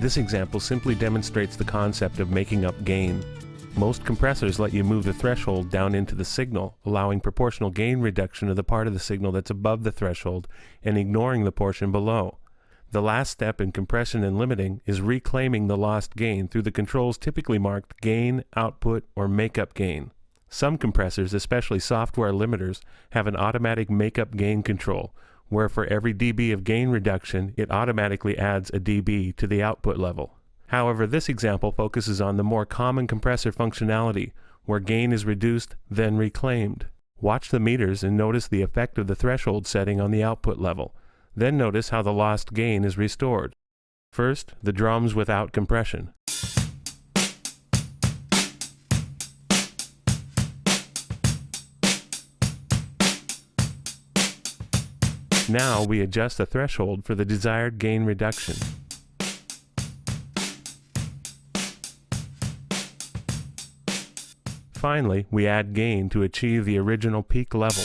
This example simply demonstrates the concept of making up gain. Most compressors let you move the threshold down into the signal, allowing proportional gain reduction of the part of the signal that's above the threshold and ignoring the portion below. The last step in compression and limiting is reclaiming the lost gain through the controls typically marked gain, output, or makeup gain. Some compressors, especially software limiters, have an automatic makeup gain control, where for every dB of gain reduction, it automatically adds a dB to the output level. However, this example focuses on the more common compressor functionality, where gain is reduced, then reclaimed. Watch the meters and notice the effect of the threshold setting on the output level. Then notice how the lost gain is restored. First, the drums without compression. Now we adjust the threshold for the desired gain reduction. Finally, we add gain to achieve the original peak level.